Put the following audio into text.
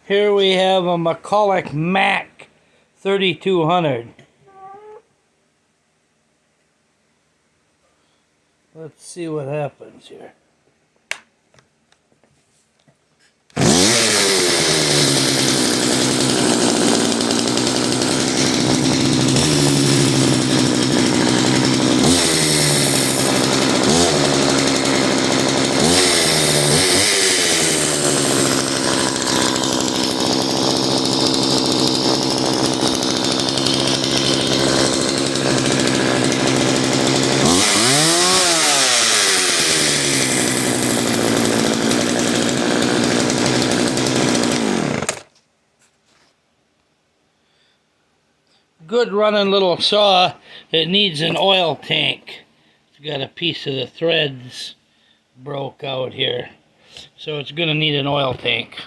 Here we have a McCullough MAC 3200. Let's see what happens here. Good running little saw. It needs an oil tank. It's got a piece of the threads broke out here, so it's going to need an oil tank.